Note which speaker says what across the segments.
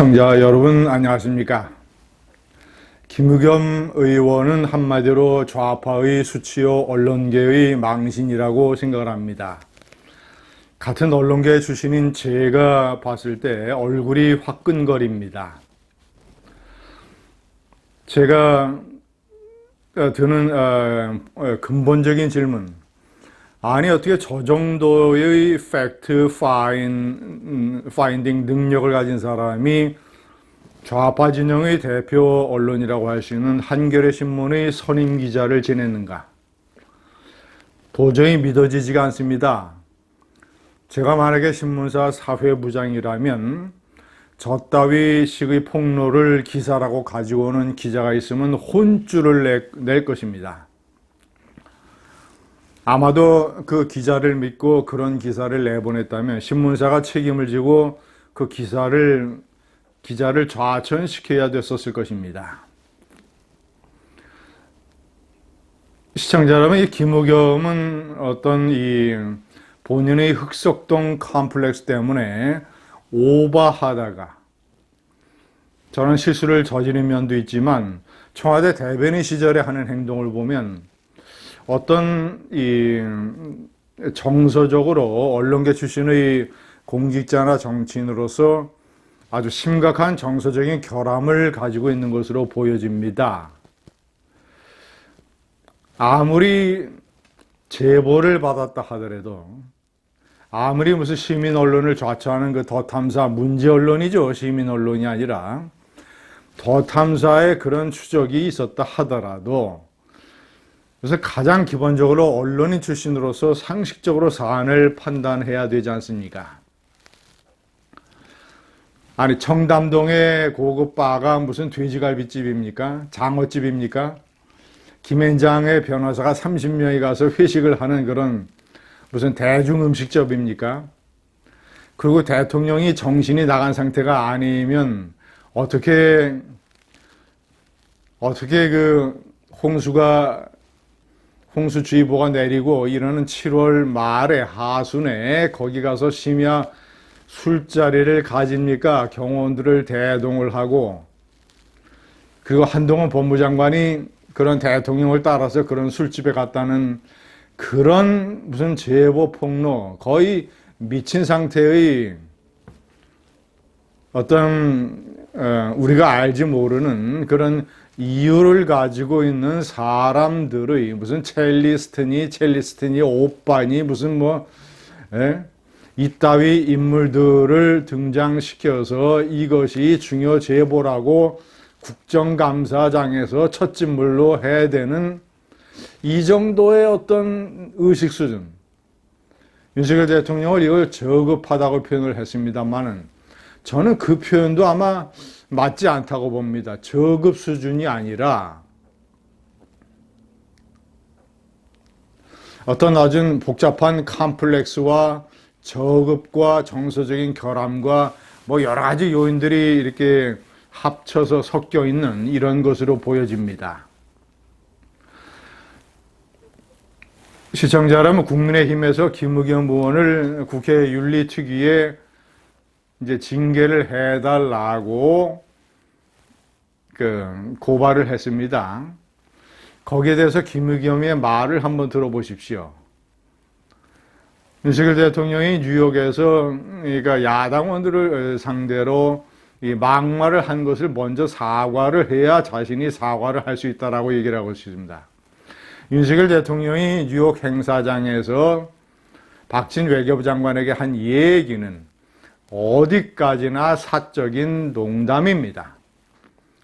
Speaker 1: 시청자 여러분 안녕하십니까? 김의겸 의원은 한마디로 좌파의 수치요 언론계의 망신이라고 생각을 합니다. 같은 언론계 출신인 제가 봤을 때 얼굴이 화끈거립니다. 제가 드는 근본적인 질문, 아니 어떻게 저 정도의 팩트 파인딩 능력을 가진 사람이 좌파 진영의 대표 언론이라고 할 수 있는 한겨레 신문의 선임 기자를 지냈는가? 도저히 믿어지지가 않습니다. 제가 만약에 신문사 사회부장이라면 저 따위 식의 폭로를 기사라고 가지고 오는 기자가 있으면 혼쭐을 낼 것입니다. 아마도 그 기자를 믿고 그런 기사를 내보냈다면 신문사가 책임을 지고 그 기자를 좌천시켜야 됐었을 것입니다. 시청자 여러분, 이 김의겸은 어떤 이 본인의 흑석동 컴플렉스 때문에 오버하다가 저는 실수를 저지른 면도 있지만 청와대 대변인 시절에 하는 행동을 보면 어떤 이 정서적으로 언론계 출신의 공직자나 정치인으로서 아주 심각한 정서적인 결함을 가지고 있는 것으로 보여집니다. 아무리 제보를 받았다 하더라도, 아무리 무슨 시민 언론을 좌초하는 그 더 탐사 문제 언론이죠. 시민 언론이 아니라 더 탐사의 그런 추적이 있었다 하더라도, 그래서 가장 기본적으로 언론인 출신으로서 상식적으로 사안을 판단해야 되지 않습니까? 아니, 청담동의 고급 바가 무슨 돼지갈비집입니까? 장어집입니까? 김앤장의 변호사가 30명이 가서 회식을 하는 그런 무슨 대중음식점입니까? 그리고 대통령이 정신이 나간 상태가 아니면 어떻게 그 홍수주의보가 내리고 이러는 7월 말에 하순에 거기 가서 심야 술자리를 가집니까? 경호원들을 대동을 하고, 그리고 한동훈 법무장관이 그런 대통령을 따라서 그런 술집에 갔다는 그런 무슨 제보 폭로, 거의 미친 상태의 어떤 우리가 알지 모르는 그런 이유를 가지고 있는 사람들의 무슨 첼리스트니 오빠니 무슨 이따위 인물들을 등장시켜서 이것이 중요 제보라고 국정감사장에서 첫 진물로 해야 되는 이 정도의 어떤 의식 수준. 윤석열 대통령을 이걸 저급하다고 표현을 했습니다만은 저는 그 표현도 아마 맞지 않다고 봅니다. 저급 수준이 아니라 어떤 아주 복잡한 컴플렉스와 저급과 정서적인 결함과 여러 가지 요인들이 이렇게 합쳐서 섞여 있는 이런 것으로 보여집니다. 시청자 여러분, 국민의힘에서 김의겸 의원을 국회 윤리특위에 이제 징계를 해달라고 고발을 했습니다. 거기에 대해서 김의겸의 말을 한번 들어보십시오. 윤석열 대통령이 뉴욕에서 그러니까 야당원들을 상대로 이 막말을 한 것을 먼저 사과를 해야 자신이 사과를 할 수 있다라고 얘기를 하고 있습니다. 윤석열 대통령이 뉴욕 행사장에서 박진 외교부 장관에게 한 얘기는 어디까지나 사적인 농담입니다.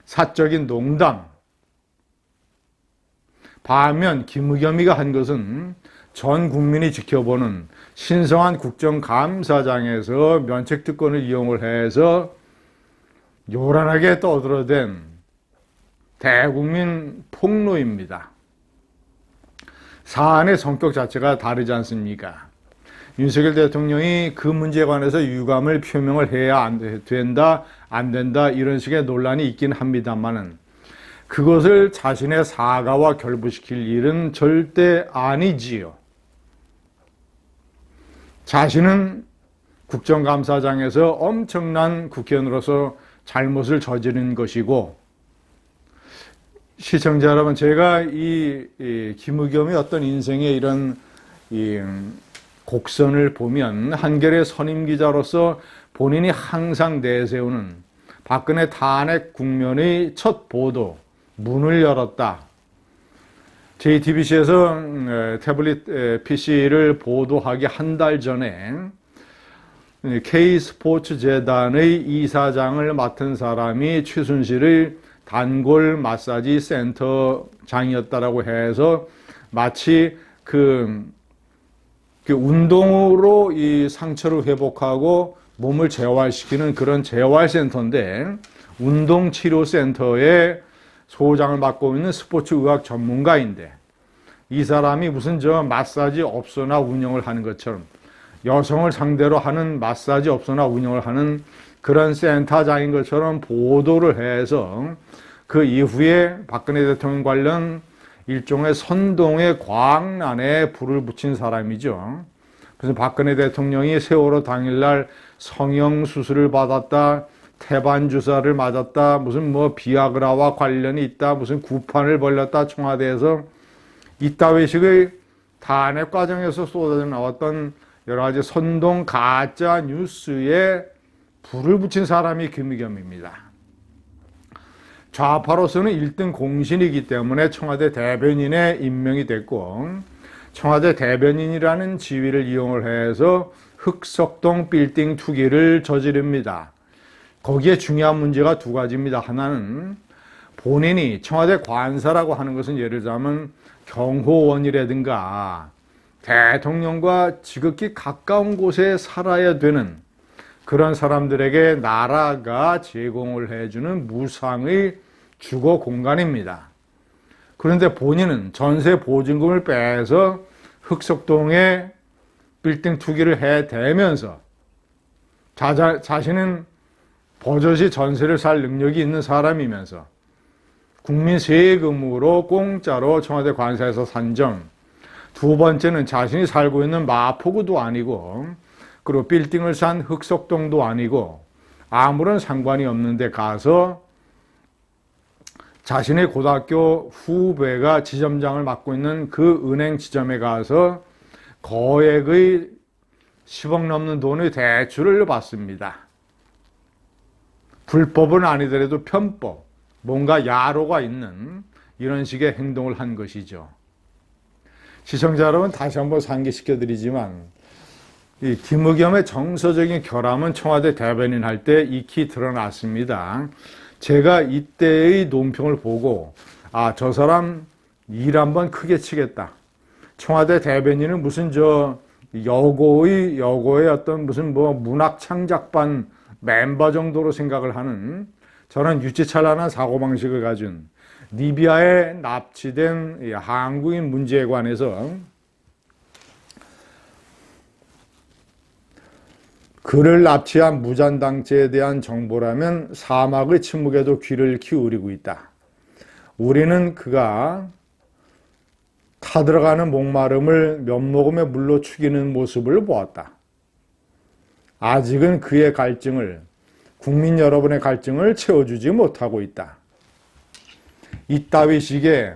Speaker 1: 사적인 농담. 반면 김의겸이가 한 것은 전 국민이 지켜보는 신성한 국정감사장에서 면책특권을 이용을 해서 요란하게 떠들어댄 대국민 폭로입니다. 사안의 성격 자체가 다르지 않습니까? 윤석열 대통령이 그 문제에 관해서 유감을 표명을 해야 안 된다 이런 식의 논란이 있긴 합니다만은 그것을 자신의 사과와 결부시킬 일은 절대 아니지요. 자신은 국정감사장에서 엄청난 국회의원으로서 잘못을 저지른 것이고, 시청자 여러분, 제가 이 김의겸의 어떤 인생의 이런 곡선을 보면 한겨레 선임 기자로서 본인이 항상 내세우는 박근혜 탄핵 국면의 첫 보도, 문을 열었다. JTBC에서 태블릿 PC를 보도하기 한 달 전에 K스포츠재단의 이사장을 맡은 사람이 최순실의 단골 마사지 센터장이었다라고 해서 마치 그 운동으로 이 상처를 회복하고 몸을 재활시키는 그런 재활센터인데, 운동치료센터의 소장을 맡고 있는 스포츠의학 전문가인데, 이 사람이 무슨 마사지 업소나 운영을 하는 것처럼, 여성을 상대로 하는 마사지 업소나 운영을 하는 그런 센터장인 것처럼 보도를 해서 그 이후에 박근혜 대통령 관련 일종의 선동의 광란에 불을 붙인 사람이죠. 그래서 박근혜 대통령이 세월호 당일날 성형수술을 받았다, 태반 주사를 맞았다, 무슨 비아그라와 관련이 있다, 무슨 구판을 벌렸다, 청와대에서 이따위식의 탄핵 과정에서 쏟아져 나왔던 여러 가지 선동 가짜 뉴스에 불을 붙인 사람이 김의겸입니다. 좌파로서는 1등 공신이기 때문에 청와대 대변인에 임명이 됐고, 청와대 대변인이라는 지위를 이용을 해서 흑석동 빌딩 투기를 저지릅니다. 거기에 중요한 문제가 두 가지입니다. 하나는 본인이 청와대 관사라고 하는 것은 예를 들자면 경호원이라든가 대통령과 지극히 가까운 곳에 살아야 되는 그런 사람들에게 나라가 제공을 해주는 무상의 주거 공간입니다. 그런데 본인은 전세 보증금을 빼서 흑석동에 빌딩 투기를 해대면서 자신은 버젓이 전세를 살 능력이 있는 사람이면서 국민 세금으로 공짜로 청와대 관사에서 산 점, 두 번째는 자신이 살고 있는 마포구도 아니고, 그리고 빌딩을 산 흑석동도 아니고 아무런 상관이 없는데 가서 자신의 고등학교 후배가 지점장을 맡고 있는 그 은행 지점에 가서 거액의 10억 넘는 돈의 대출을 받습니다. 불법은 아니더라도 편법, 뭔가 야로가 있는 이런 식의 행동을 한 것이죠. 시청자 여러분, 다시 한번 상기시켜드리지만 이 김의겸의 정서적인 결함은 청와대 대변인 할 때 익히 드러났습니다. 제가 이때의 논평을 보고 저 사람 일 한번 크게 치겠다. 청와대 대변인은 무슨 여고의 어떤 무슨 문학 창작반 멤버 정도로 생각을 하는 저런 유치찬란한 사고방식을 가진 리비아에 납치된 한국인 문제에 관해서 그를 납치한 무잔당죄에 대한 정보라면 사막의 침묵에도 귀를 기울이고 있다. 우리는 그가 타들어가는 목마름을 면목음에 물로 죽이는 모습을 보았다. 아직은 그의 갈증을, 국민 여러분의 갈증을 채워주지 못하고 있다. 이따위 식의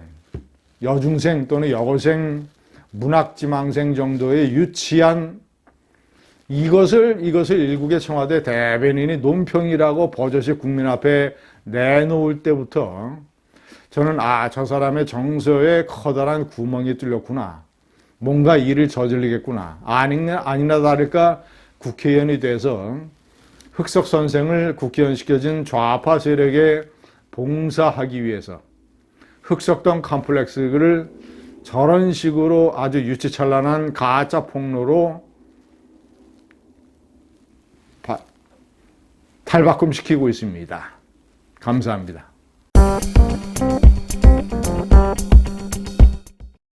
Speaker 1: 여중생 또는 여고생, 문학지망생 정도의 유치한 이것을 일국의 청와대 대변인이 논평이라고 버젓이 국민 앞에 내놓을 때부터 저는 저 사람의 정서에 커다란 구멍이 뚫렸구나. 뭔가 일을 저질리겠구나. 아니나 다를까 국회의원이 돼서 흑석 선생을 국회의원시켜준 좌파 세력에 봉사하기 위해서 흑석동 컴플렉스를 저런 식으로 아주 유치찬란한 가짜 폭로로 탈바꿈시키고 있습니다. 감사합니다.